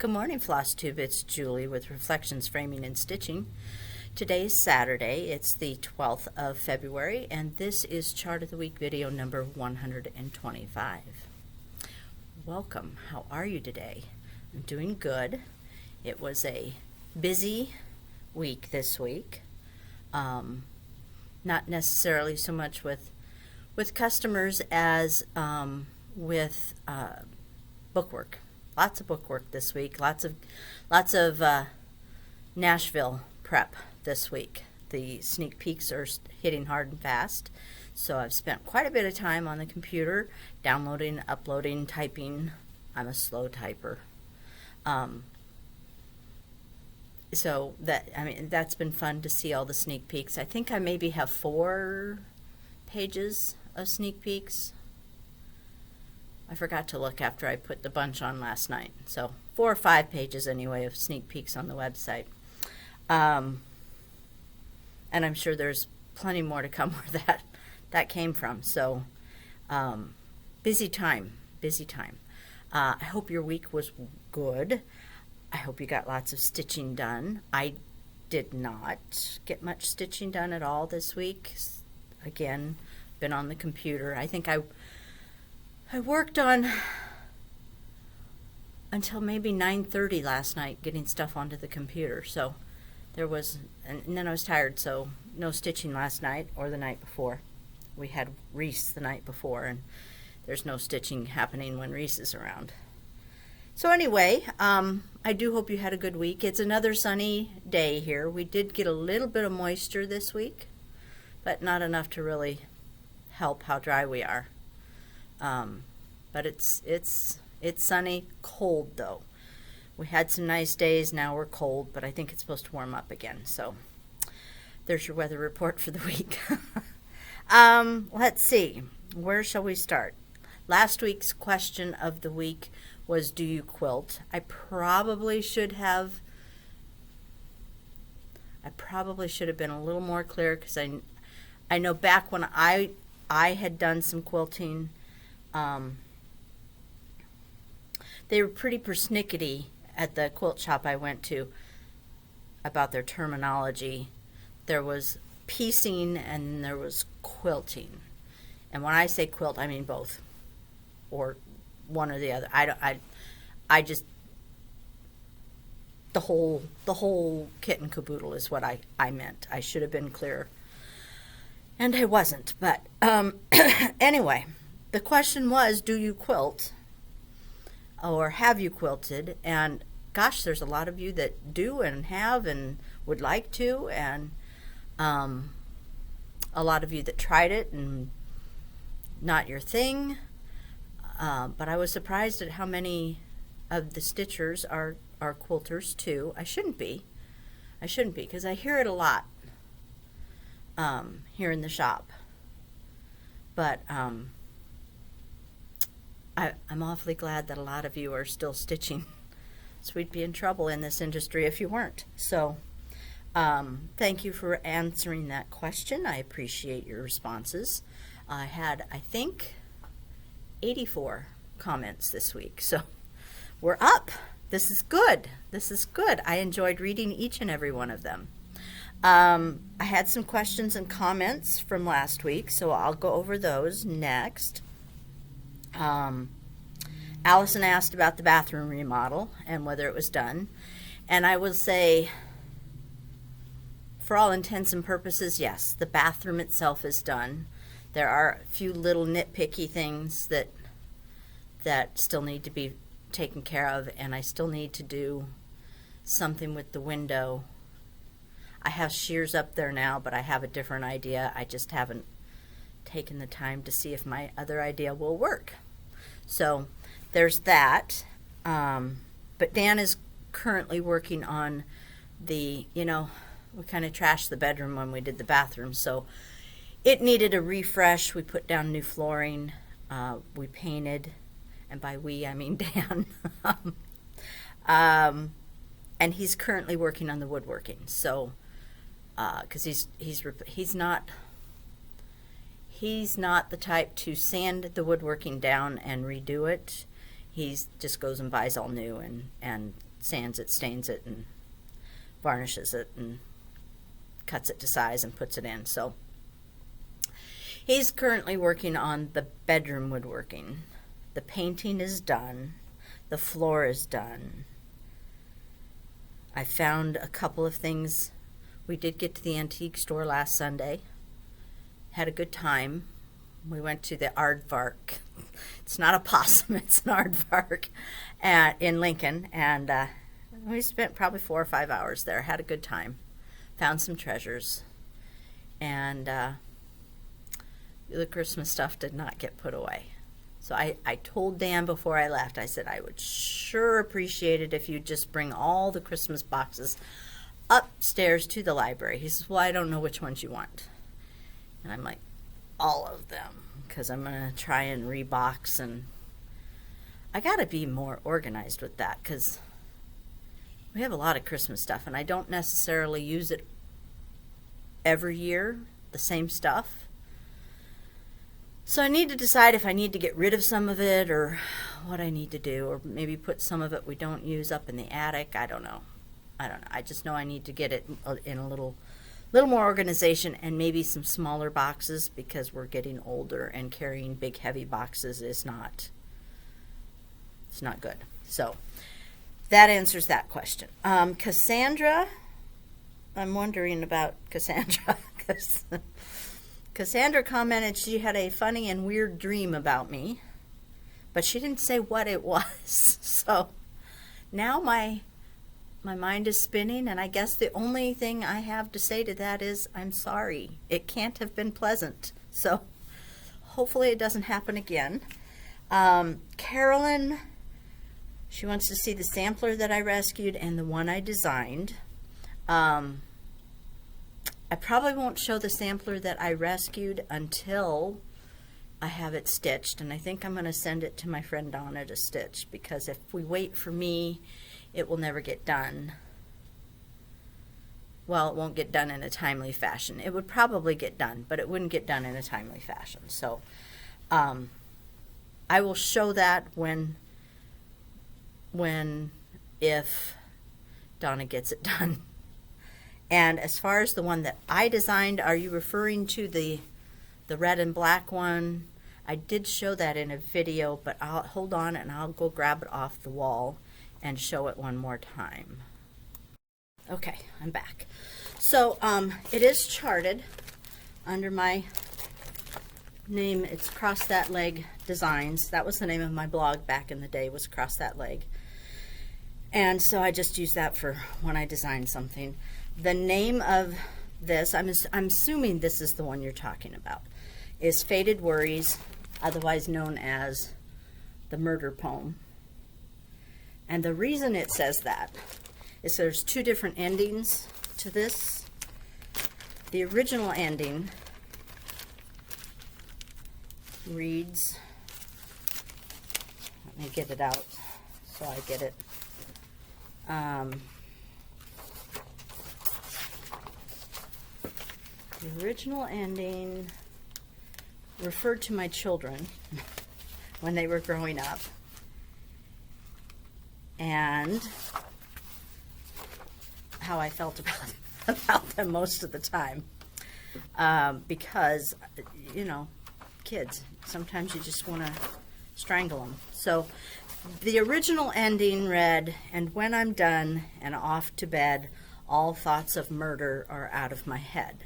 Good morning, Floss Tube. It's Julie with Reflections Framing and Stitching. Today is Saturday. It's the 12th of February, and this is Chart of the Week video number 125. Welcome. How are you today? I'm doing good. It was a busy week this week. Not necessarily so much with customers as with bookwork. Lots of bookwork this week. Lots of Nashville prep this week. The sneak peeks are hitting hard and fast, so I've spent quite a bit of time on the computer, downloading, uploading, typing. I'm a slow typer. So that's been fun to see all the sneak peeks. I think I maybe have 4 pages of sneak peeks. I forgot to look after I put the bunch on last night. So 4 or 5 pages anyway of sneak peeks on the website. And I'm sure there's plenty more to come where that came from. So busy time. I hope your week was good. I hope you got lots of stitching done. I did not get much stitching done at all this week. Again, been on the computer. I think I worked on until maybe 9:30 last night getting stuff onto the computer. So there was, and then I was tired, so no stitching last night or the night before. We had Reese the night before, and there's no stitching happening when Reese is around. So anyway, I do hope you had a good week. It's another sunny day here. We did get a little bit of moisture this week, but not enough to really help how dry we are. But it's sunny, cold though. We had some nice days, now we're cold, but I think it's supposed to warm up again. So there's your weather report for the week. Let's see, where shall we start? Last week's question of the week was, do you quilt? I probably should have been a little more clear, because I know back when I had done some quilting, they were pretty persnickety at the quilt shop I went to about their terminology. There was piecing and there was quilting. And when I say quilt, I mean both, or one or the other. I just the whole kit and caboodle is what I meant. I should have been clearer, and I wasn't. But anyway, the question was, do you quilt, or have you quilted? And gosh, there's a lot of you that do and have and would like to, and a lot of you that tried it and not your thing. But I was surprised at how many of the stitchers are quilters too. I shouldn't be, because I hear it a lot here in the shop. But I'm awfully glad that a lot of you are still stitching. So we'd be in trouble in this industry if you weren't. So thank you for answering that question. I appreciate your responses. I had, I think, 84 comments this week, so we're up. This is good. I enjoyed reading each and every one of them. I had some questions and comments from last week, so I'll go over those next. Allison asked about the bathroom remodel and whether it was done, and I will say, for all intents and purposes, yes, the bathroom itself is done. There are a few little nitpicky things that still need to be taken care of, and I still need to do something with the window. I have shears up there now, but I have a different idea. I just haven't taken the time to see if my other idea will work. So there's that. But Dan is currently working on we kind of trashed the bedroom when we did the bathroom, so it needed a refresh. We put down new flooring. We painted, and by we I mean Dan. And he's currently working on the woodworking. So, because he's not the type to sand the woodworking down and redo it. He just goes and buys all new and sands it, stains it, and varnishes it, and cuts it to size and puts it in. So he's currently working on the bedroom woodworking. The painting is done. The floor is done. I found a couple of things. We did get to the antique store last Sunday. Had a good time. We went to the aardvark. It's not a possum, it's an aardvark in Lincoln. And we spent probably 4 or 5 hours there. Had a good time. Found some treasures. And the Christmas stuff did not get put away. So I told Dan before I left, I said I would sure appreciate it if you'd just bring all the Christmas boxes upstairs to the library. He says, well, I don't know which ones you want. And I'm like, all of them, because I'm going to try and rebox, and I got to be more organized with that, because we have a lot of Christmas stuff, and I don't necessarily use it every year, the same stuff. So I need to decide if I need to get rid of some of it or what I need to do, or maybe put some of it we don't use up in the attic. I don't know. I just know I need to get it in a little more organization, and maybe some smaller boxes, because we're getting older and carrying big heavy boxes is not, it's not good. So that answers that question. Cassandra, I'm wondering about Cassandra, because Cassandra commented she had a funny and weird dream about me, but she didn't say what it was. So now my mind is spinning, and I guess the only thing I have to say to that is I'm sorry. It can't have been pleasant. So hopefully it doesn't happen again. Carolyn, she wants to see the sampler that I rescued and the one I designed. I probably won't show the sampler that I rescued until I have it stitched, and I think I'm going to send it to my friend Donna to stitch, because if we wait for me, it will never get done. Well, it won't get done in a timely fashion. It would probably get done, but it wouldn't get done in a timely fashion. So I will show that if Donna gets it done. And as far as the one that I designed, are you referring to the red and black one? I did show that in a video, but I'll hold on and I'll go grab it off the wall and show it one more time. Okay, I'm back. So it is charted under my name. It's Cross That Leg Designs. That was the name of my blog back in the day, was Cross That Leg. And so I just use that for when I design something. The name of this, I'm assuming this is the one you're talking about, is Faded Worries, otherwise known as the Murder Poem. And the reason it says that is there's two different endings to this. The original ending reads, let me get it out so I get it. The original ending referred to my children when they were growing up, and how I felt about them most of the time, because, you know, kids, sometimes you just want to strangle them. So the original ending read, "And when I'm done and off to bed, all thoughts of murder are out of my head."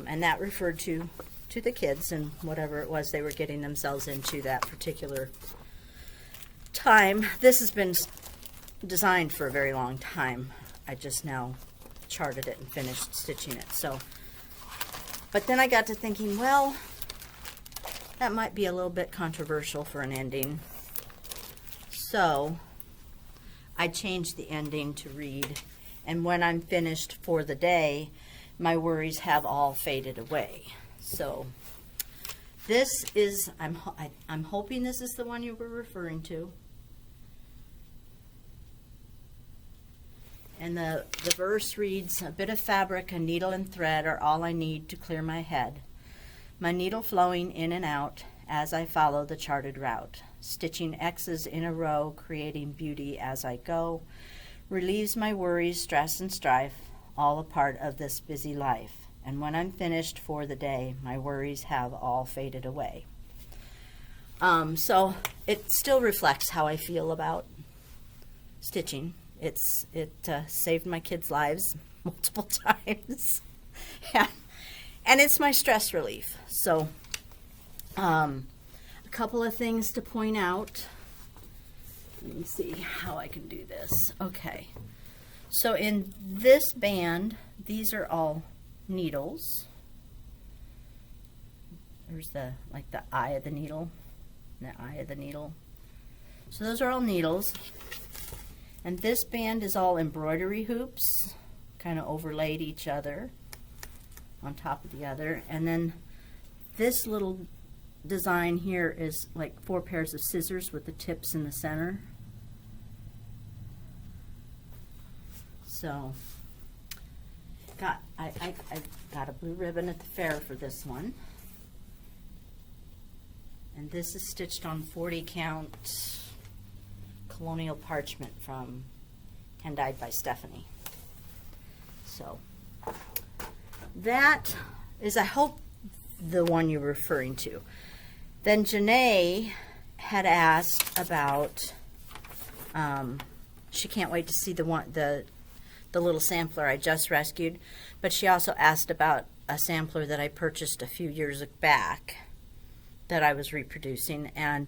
And that referred to the kids and whatever it was they were getting themselves into that particular time. This has been designed for a very long time. I just now charted it and finished stitching it. So, but then I got to thinking, well, that might be a little bit controversial for an ending. So I changed the ending to read, "And when I'm finished for the day, my worries have all faded away." So this is, I'm hoping this is the one you were referring to. And the verse reads, "A bit of fabric, a needle and thread are all I need to clear my head. My needle flowing in and out as I follow the charted route. stitching X's in a row, creating beauty as I go, relieves my worries, stress, and strife, all a part of this busy life. And when I'm finished for the day, my worries have all faded away. So it still reflects how I feel about stitching. It saved my kids' lives multiple times. And it's my stress relief. So a couple of things to point out. Let me see how I can do this. Okay. So in this band, these are all needles. There's the eye of the needle. The eye of the needle. So those are all needles. And this band is all embroidery hoops, kind of overlaid each other on top of the other. And then this little design here is like 4 pairs of scissors with the tips in the center. So I got a blue ribbon at the fair for this one. And this is stitched on 40 count colonial parchment from Hand Dyed by Stephanie. So that is, I hope, the one you're referring to. Then Janae had asked about, she can't wait to see the little sampler I just rescued, but she also asked about a sampler that I purchased a few years back that I was reproducing, and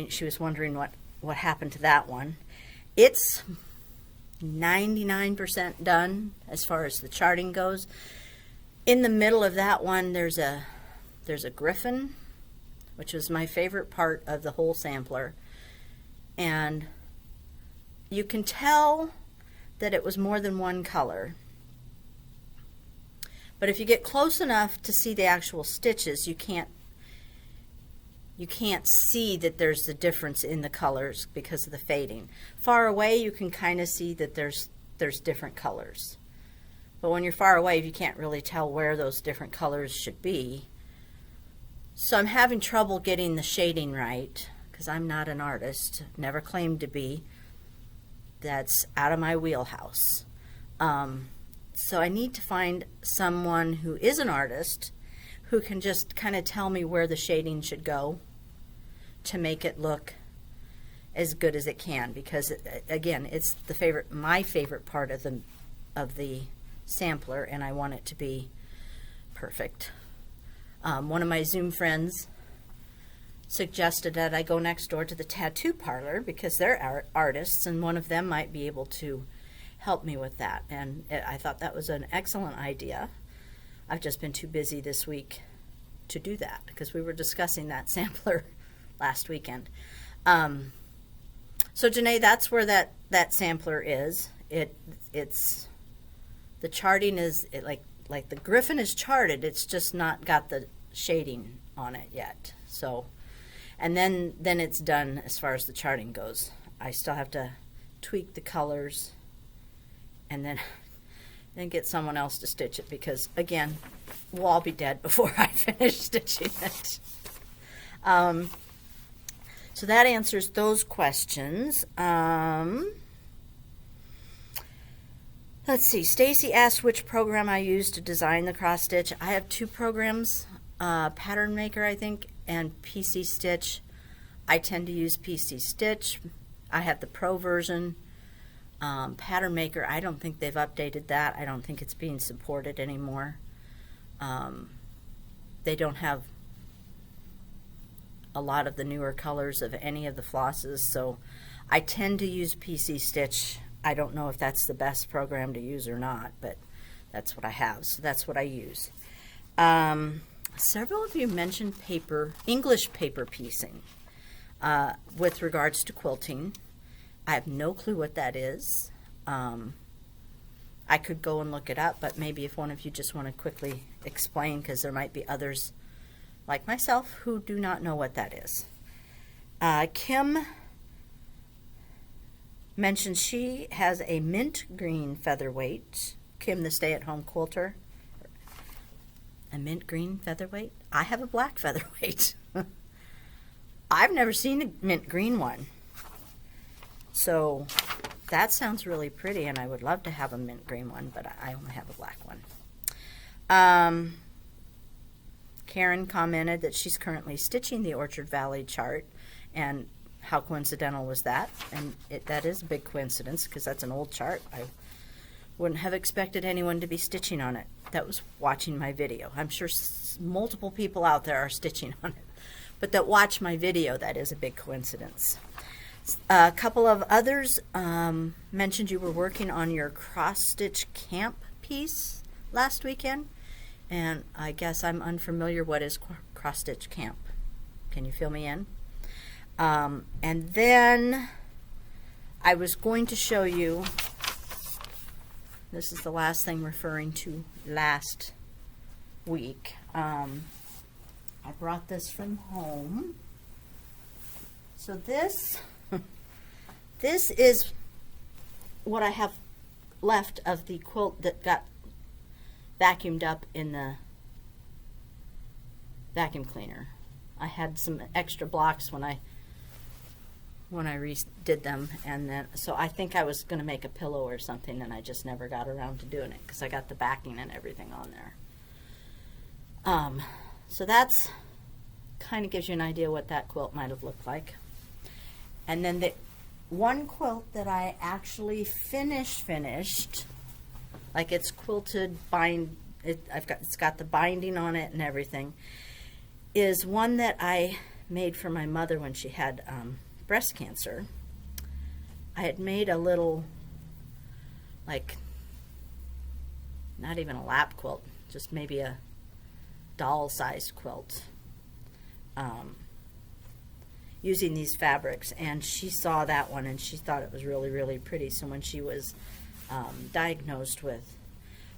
she was wondering what happened to that one. It's 99% done as far as the charting goes. In the middle of that one, there's a griffin, which was my favorite part of the whole sampler, and you can tell that it was more than one color. But if you get close enough to see the actual stitches, you can't see that there's the difference in the colors because of the fading. Far away, you can kind of see that there's different colors. But when you're far away, you can't really tell where those different colors should be. So I'm having trouble getting the shading right because I'm not an artist, never claimed to be. That's out of my wheelhouse. So I need to find someone who is an artist who can just kind of tell me where the shading should go to make it look as good as it can, because again, it's my favorite part of the sampler, and I want it to be perfect. One of my Zoom friends suggested that I go next door to the tattoo parlor because they're artists, and one of them might be able to help me with that. And I thought that was an excellent idea. I've just been too busy this week to do that because we were discussing that sampler last weekend. So Janae, that's where that sampler is. It's the charting is like the griffin is charted. It's just not got the shading on it yet. So, and then it's done as far as the charting goes. I still have to tweak the colors and then get someone else to stitch it because, again, we'll all be dead before I finish stitching it. So that answers those questions. Let's see. Stacy asked which program I use to design the cross stitch. I have 2 programs, Pattern Maker, I think, and PC Stitch. I tend to use PC Stitch. I have the Pro version. Pattern Maker, I don't think they've updated that. I don't think it's being supported anymore. They don't have a lot of the newer colors of any of the flosses, so I tend to use PC Stitch. I don't know if that's the best program to use or not, but that's what I have, so that's what I use. Several of you mentioned English paper piecing with regards to quilting. I have no clue what that is. I could go and look it up, but maybe if one of you just want to quickly explain, because there might be others like myself who do not know what that is. Kim mentioned she has a mint green featherweight. Kim, the stay-at-home quilter. A mint green featherweight? I have a black featherweight. I've never seen a mint green one. So that sounds really pretty, and I would love to have a mint green one, but I only have a black one. Karen commented that she's currently stitching the Orchard Valley chart, and how coincidental was that? And that is a big coincidence, because that's an old chart. I wouldn't have expected anyone to be stitching on it that was watching my video. I'm sure multiple people out there are stitching on it, but that watch my video, that is a big coincidence. A couple of others mentioned you were working on your cross-stitch camp piece last weekend, and I guess I'm unfamiliar. What is cross-stitch camp? Can you fill me in? And then I was going to show you, this is the last thing referring to last week. I brought this from home. So this is what I have left of the quilt that got vacuumed up in the vacuum cleaner. I had some extra blocks when I redid them, and then so I think I was going to make a pillow or something, and I just never got around to doing it because I got the backing and everything on there. So that's kind of gives you an idea what that quilt might have looked like. And then the one quilt that I actually finished, like it's quilted, it's got the binding on it and everything, is one that I made for my mother when she had breast cancer. I had made a little, like, not even a lap quilt, just maybe a doll-sized quilt, using these fabrics, and she saw that one and she thought it was really, really pretty. So when she was diagnosed with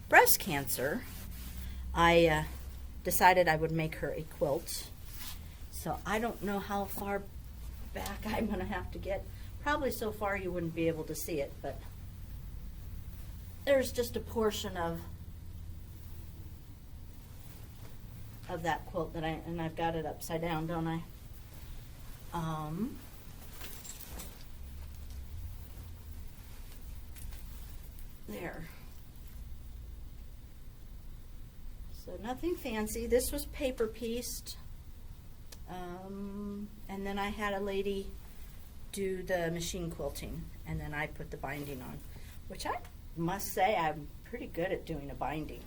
breast cancer, I decided I would make her a quilt. So I don't know how far back I'm going to have to get. Probably so far you wouldn't be able to see it, but there's just a portion of that quilt that and I've got it upside down, don't I? There. So nothing fancy. This was paper pieced. And then I had a lady do the machine quilting, and then I put the binding on, which I must say I'm pretty good at doing a binding.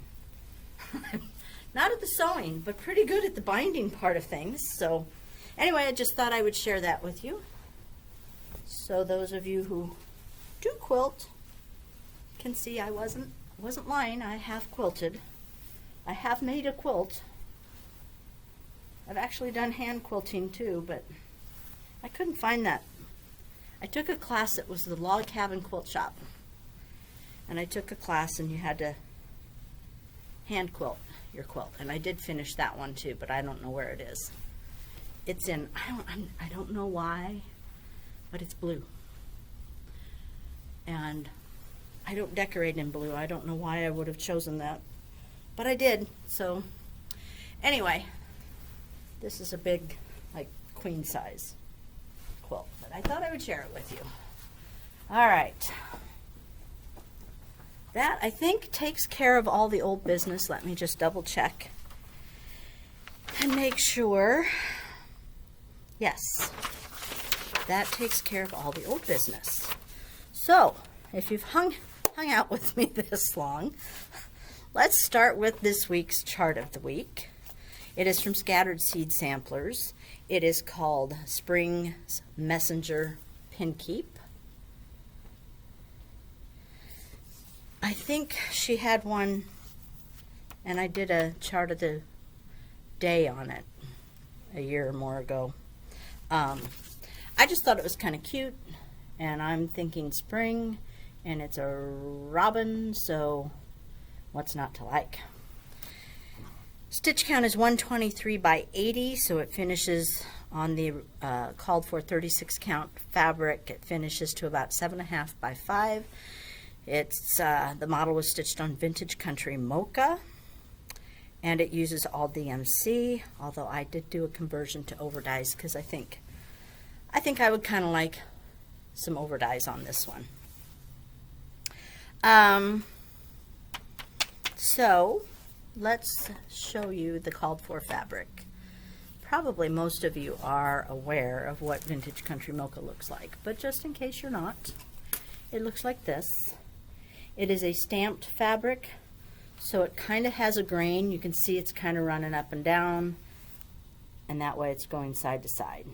Not at the sewing, but pretty good at the binding part of things. So anyway, I just thought I would share that with you. So those of you who do quilt can see I wasn't lying. I have quilted. I have made a quilt. I've actually done hand quilting too, but I couldn't find that. I took a class that was the Log Cabin Quilt Shop, and I took a class and you had to hand quilt your quilt, and I did finish that one too, but I don't know where it is. It's in, I don't know why, but it's blue, and I don't decorate in blue. I don't know why I would have chosen that, but I did. So anyway, this is a big, like, queen size quilt, but I thought I would share it with you. All right. That, I think, takes care of all the old business. Let me just double check and make sure. Yes, that takes care of all the old business. So, if you've hung out with me this long, let's start with this week's chart of the week. It is from Scattered Seed Samplers. It is called Spring's Messenger Pinkeep. I think she had one, and I did a chart of the day on it a year or more ago. I just thought it was kind of cute, and I'm thinking spring, and it's a robin, so what's not to like? Stitch count is 123 by 80, so it finishes on the called for 36 count fabric. It finishes to about 7.5 by 5. It's the model was stitched on Vintage Country Mocha, and it uses all DMC, although I did do a conversion to overdyes because I think I think I would kind of like some overdyes on this one. So let's show you the called for fabric. Probably most of you are aware of what Vintage Country Mocha looks like, but just in case you're not, it looks like this. It is a stamped fabric, so it kind of has a grain. You can see it's kind of running up and down, and that way it's going side to side.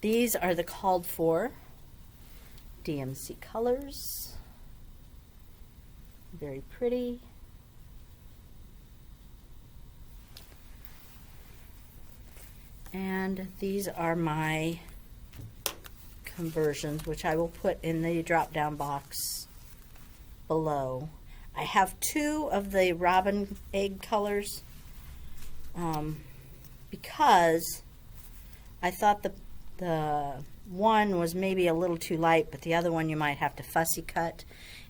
These are the called for DMC colors. Very pretty. And these are my conversions, which I will put in the drop-down box below. I have two of the robin egg colors because I thought the one was maybe a little too light, but the other one you might have to fussy cut.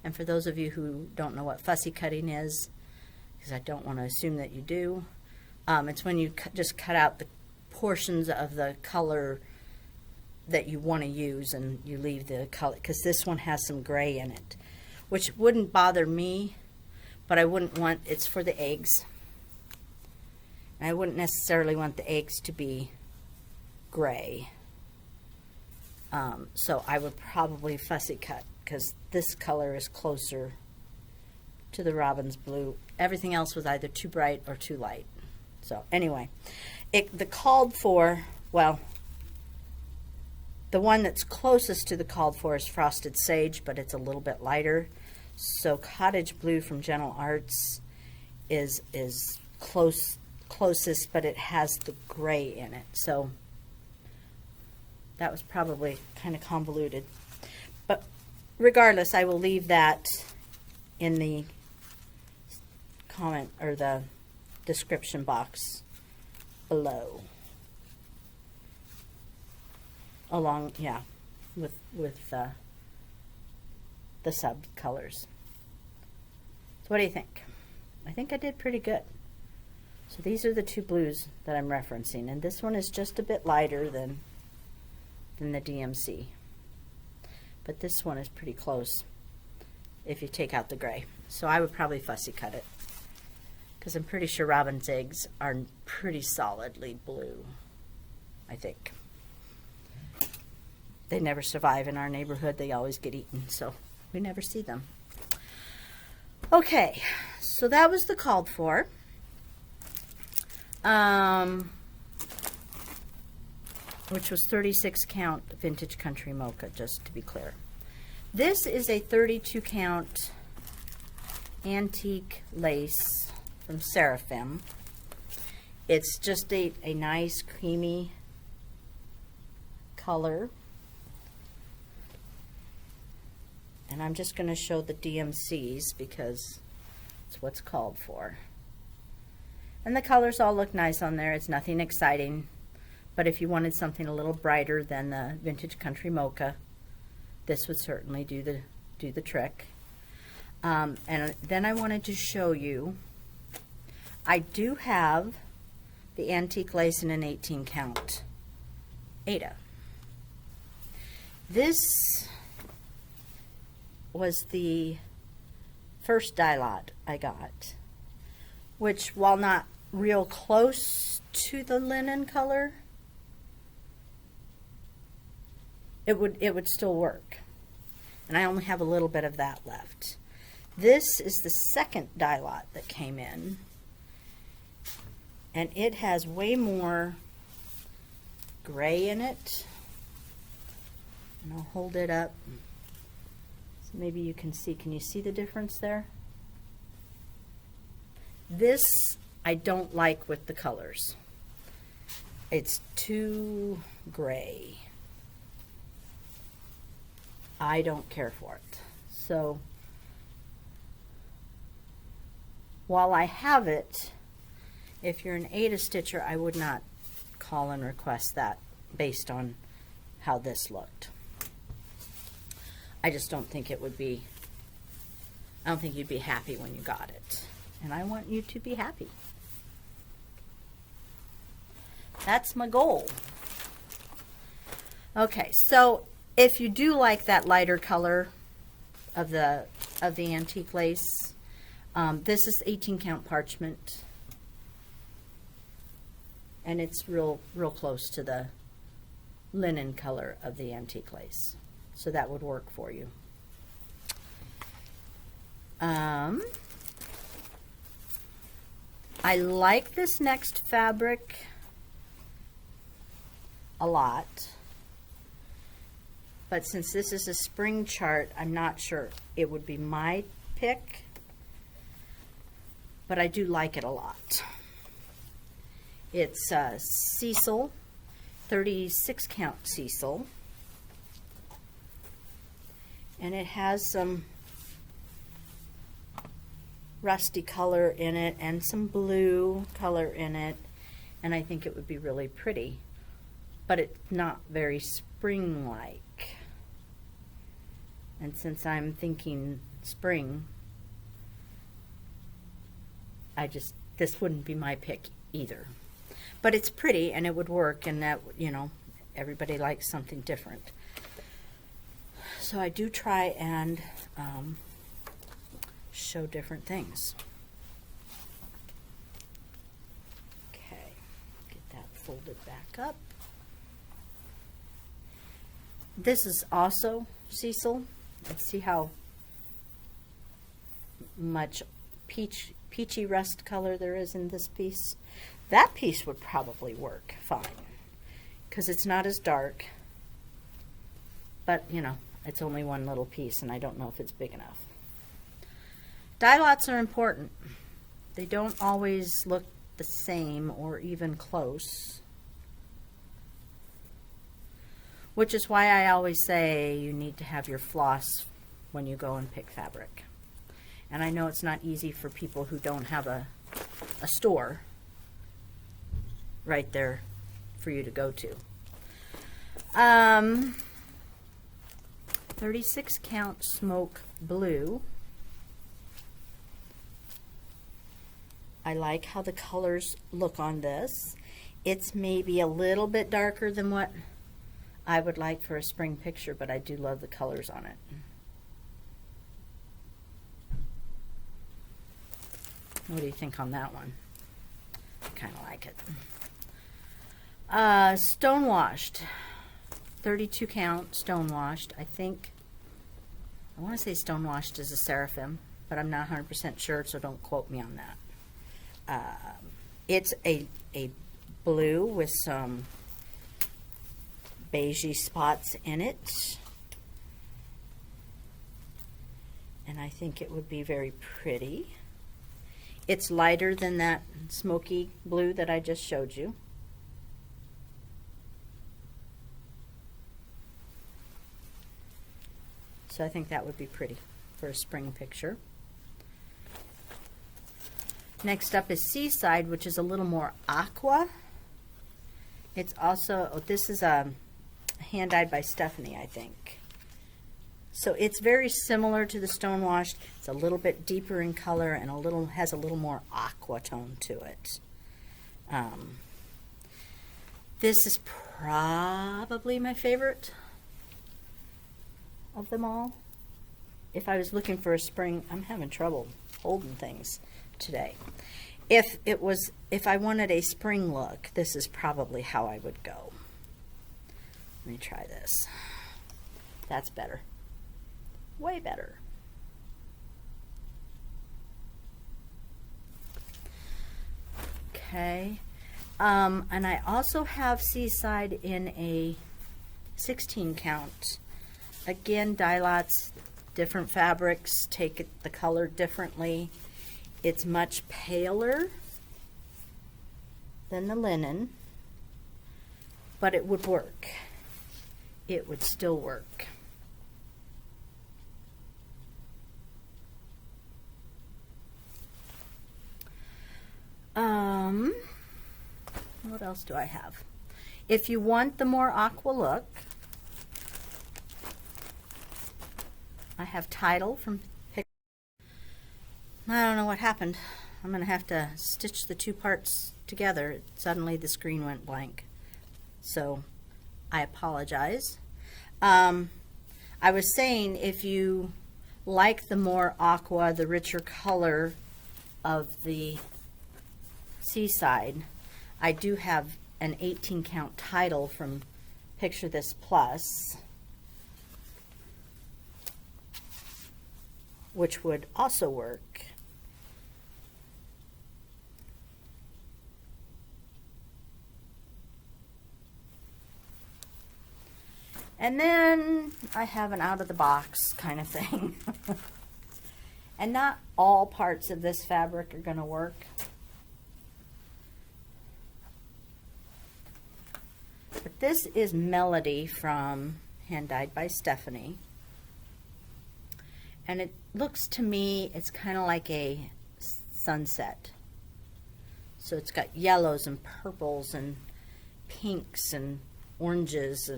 And for those of you who don't know what fussy cutting is, because I don't want to assume that you do, it's when you just cut out the portions of the color that you want to use and you leave the color, because this one has some gray in it, which wouldn't bother me, but I wouldn't want, it's for the eggs, and I wouldn't necessarily want the eggs to be gray. So I would probably fussy cut, because this color is closer to the robin's blue. Everything else was either too bright or too light. So anyway, the called for, well, the one that's closest to the called for is Frosted Sage, but it's a little bit lighter. So Cottage Blue from Gentle Arts is closest, but it has the gray in it. So that was probably kind of convoluted. But regardless, I will leave that in the comment or the description box below, along, yeah, with the sub colors. So what do you think? I think I did pretty good. So these are the two blues that I'm referencing, and this one is just a bit lighter than the DMC, but this one is pretty close if you take out the gray. So I would probably fussy cut it, because I'm pretty sure robin's eggs are pretty solidly blue, I think. They never survive in our neighborhood. They always get eaten, so we never see them. Okay, so that was the called for. Which was 36 count Vintage Country Mocha, just to be clear. This is a 32 count antique lace from Seraphim. It's just a nice creamy color. And I'm just going to show the DMCs because it's what's called for. And the colors all look nice on there. It's nothing exciting. But if you wanted something a little brighter than the Vintage Country Mocha, this would certainly do the trick. And then I wanted to show you, I do have the antique lace in an 18 count Ada. This was the first dye lot I got, which, while not real close to the linen color, it would still work. And I only have a little bit of that left. This is the second dye lot that came in, and it has way more gray in it. And I'll hold it up so maybe you can see. Can you see the difference there? This I don't like with the colors. It's too gray. I don't care for it. So while I have it, if you're an Ada stitcher, I would not call and request that based on how this looked. I just don't think it would be, I don't think you'd be happy when you got it. And I want you to be happy. That's my goal. Okay, so if you do like that lighter color of the antique lace, this is 18 count parchment, and it's real close to the linen color of the antique lace, so that would work for you. I like this next fabric a lot, but since this is a spring chart, I'm not sure it would be my pick, but I do like it a lot. It's Cecil, 36 count Cecil, and it has some rusty color in it and some blue color in it, and I think it would be really pretty, but it's not very spring-like. And since I'm thinking spring, this wouldn't be my pick either. But it's pretty and it would work, and that, you know, everybody likes something different. So I do try and show different things. Okay, get that folded back up. This is also Cecil. Let's see how much peachy rust color there is in this piece. That piece would probably work fine because it's not as dark, but you know, it's only one little piece and I don't know if it's big enough. Dye lots are important. They don't always look the same or even close, which is why I always say you need to have your floss when you go and pick fabric. And I know it's not easy for people who don't have a store right there for you to go to. 36 count smoke blue. I like how the colors look on this. It's maybe a little bit darker than what I would like for a spring picture, but I do love the colors on it. What do you think on that one? I kind of like it. Stonewashed, 32 count Stonewashed. I want to say Stonewashed is a Seraphim, but I'm not 100% sure, so don't quote me on that. It's a blue with some beigey spots in it, and I think it would be very pretty. It's lighter than that smoky blue that I just showed you. So I think that would be pretty for a spring picture. Next up is Seaside, which is a little more aqua. It's also, this is hand-dyed by Stephanie, I think. So it's very similar to the Stonewashed. It's a little bit deeper in color and has a little more aqua tone to it. This is probably my favorite of them all. If I was looking for a spring, I'm having trouble holding things today. If I wanted a spring look, this is probably how I would go. Let me try this. That's better. Way better. Okay. And I also have Seaside in a 16 count. Again, dye lots, different fabrics, take the color differently. It's much paler than the linen, but it would work. It would still work. What else do I have? If you want the more aqua look, I have Tidal from I don't know what happened. I'm going to have to stitch the two parts together. Suddenly the screen went blank. So I apologize. I was saying, if you like the more aqua, the richer color of the Seaside, I do have an 18 count Tidal from Picture This Plus, which would also work. And then I have an out-of-the-box kind of thing. And not all parts of this fabric are going to work. But this is Melody from Hand Dyed by Stephanie. And it looks to me, it's kind of like a sunset. So it's got yellows and purples and pinks and oranges,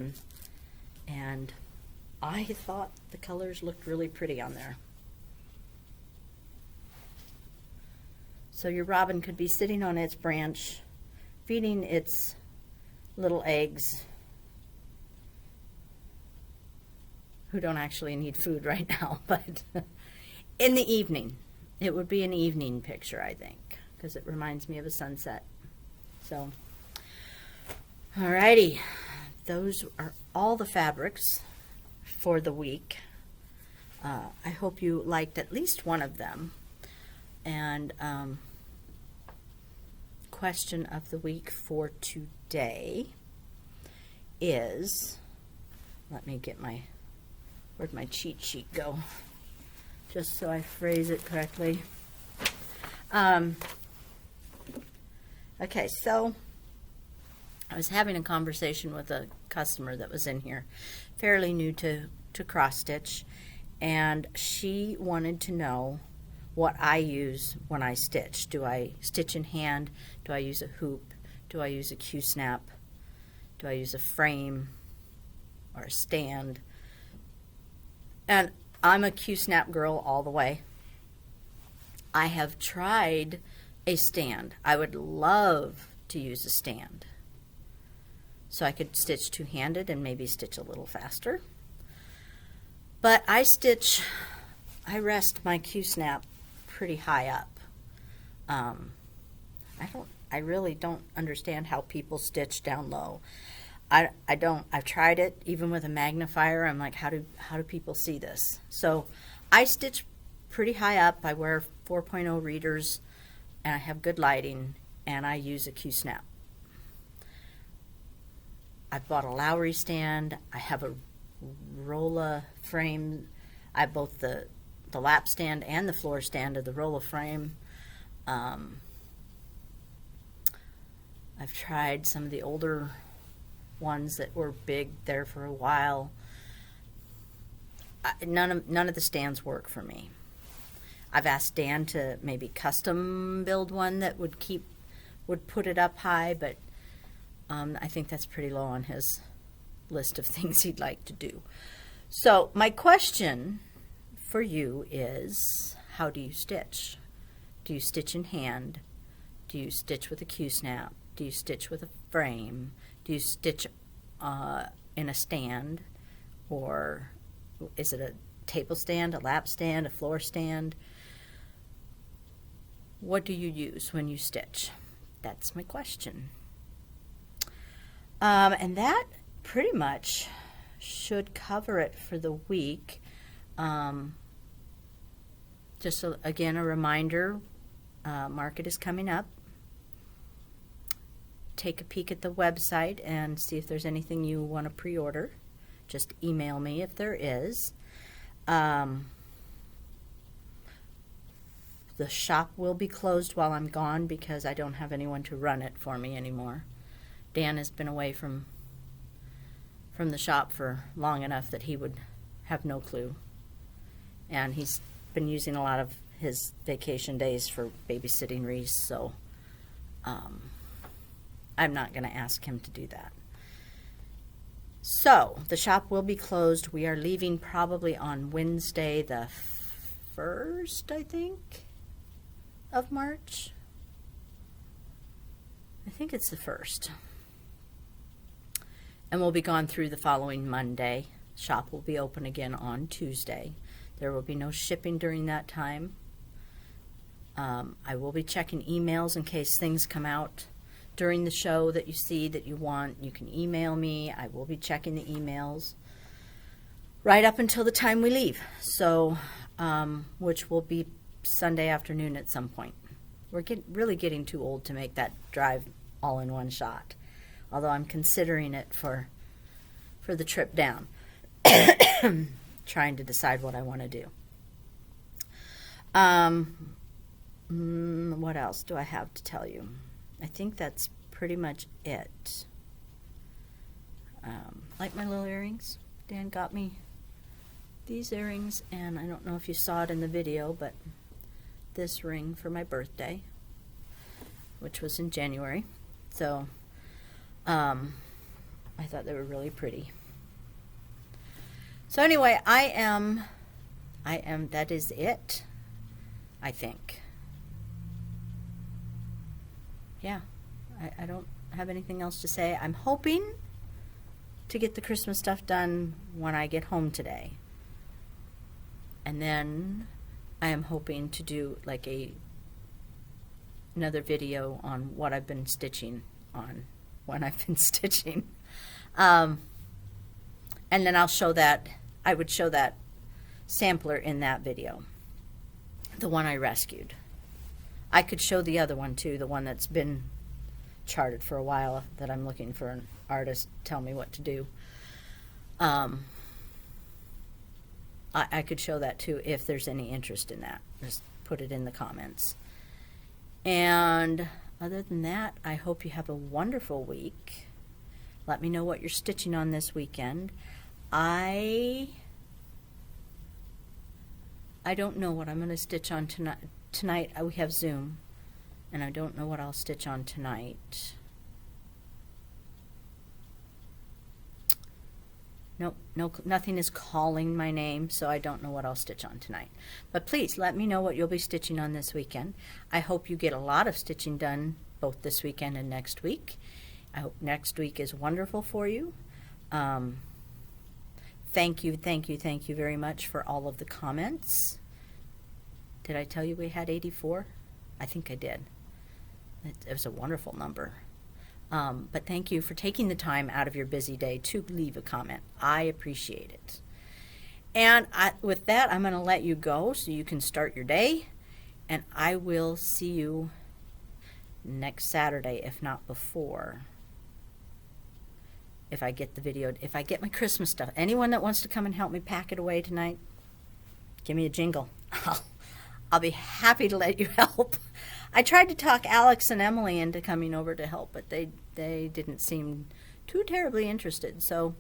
and I thought the colors looked really pretty on there. So your robin could be sitting on its branch, feeding its little eggs, who don't actually need food right now, but in the evening. It would be an evening picture, I think, because it reminds me of a sunset. So, alrighty. Those are all the fabrics for the week. I hope you liked at least one of them. And question of the week for today is, let me get my, where'd my cheat sheet go? Just so I phrase it correctly. Okay, so I was having a conversation with a customer that was in here, fairly new to cross stitch, and she wanted to know what I use when I stitch. Do I stitch in hand? Do I use a hoop? Do I use a Q-snap? Do I use a frame or a stand? And I'm a Q-snap girl all the way. I have tried a stand. I would love to use a stand, so I could stitch two-handed and maybe stitch a little faster. But I rest my Q-snap pretty high up. I really don't understand how people stitch down low. I've tried it even with a magnifier. I'm like, how do people see this? So I stitch pretty high up. I wear 4.0 readers, and I have good lighting, and I use a Q-snap. I bought a Lowry stand. I have a Rolla frame. I have both the lap stand and the floor stand of the Rolla frame. I've tried some of the older ones that were big there for a while. None of the stands work for me. I've asked Dan to maybe custom build one that would put it up high, but I think that's pretty low on his list of things he'd like to do. So my question for you is, how do you stitch? Do you stitch in hand? Do you stitch with a Q-snap? Do you stitch with a frame? Do you stitch in a stand? Or is it a table stand, a lap stand, a floor stand? What do you use when you stitch? That's my question. And that pretty much should cover it for the week. Just again, a reminder, market is coming up. Take a peek at the website and see if there's anything you want to pre-order. Just email me if there is. The shop will be closed while I'm gone because I don't have anyone to run it for me anymore. Dan has been away from the shop for long enough that he would have no clue. And he's been using a lot of his vacation days for babysitting Reese, so I'm not going to ask him to do that. So the shop will be closed. We are leaving probably on Wednesday the 1st, I think, of March. I think it's the 1st. And we'll be gone through the following Monday. Shop will be open again on Tuesday. There will be no shipping during that time. I will be checking emails in case things come out during the show that you see that you want. You can email me. I will be checking the emails right up until the time we leave. So, which will be Sunday afternoon at some point. We're really getting too old to make that drive all in one shot. Although I'm considering it for the trip down. Trying to decide what I want to do. What else do I have to tell you? I think that's pretty much it. Like my little earrings. Dan got me these earrings, and I don't know if you saw it in the video, but this ring for my birthday, which was in January. So I thought they were really pretty. So anyway, I am, that is it, I think. Yeah, I don't have anything else to say. I'm hoping to get the Christmas stuff done when I get home today. And then I am hoping to do like another video on what I've been stitching on when I've been stitching. And then I'll show that, I would show that sampler in that video, the one I rescued. I could show the other one too, the one that's been charted for a while, that I'm looking for an artist to tell me what to do. I could show that too if there's any interest in that. Just put it in the comments. And other than that, I hope you have a wonderful week. Let me know what you're stitching on this weekend. I don't know what I'm going to stitch on tonight. Tonight we have Zoom, and I don't know what I'll stitch on tonight. Nope, nothing is calling my name, so I don't know what I'll stitch on tonight. But please let me know what you'll be stitching on this weekend. I hope you get a lot of stitching done both this weekend and next week. I hope next week is wonderful for you. Thank you very much for all of the comments. Did I tell you we had 84? I think I did. It was a wonderful number. But thank you for taking the time out of your busy day to leave a comment. I appreciate it. And with that, I'm going to let you go so you can start your day. And I will see you next Saturday, if not before. If I get the video, if I get my Christmas stuff. Anyone that wants to come and help me pack it away tonight, give me a jingle. I'll be happy to let you help. I tried to talk Alex and Emily into coming over to help, but they didn't seem too terribly interested. So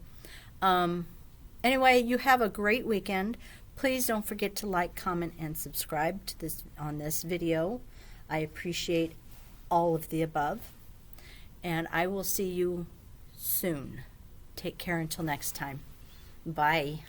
anyway, you have a great weekend. Please don't forget to like, comment, and subscribe to on this video. I appreciate all of the above. And I will see you soon. Take care until next time. Bye.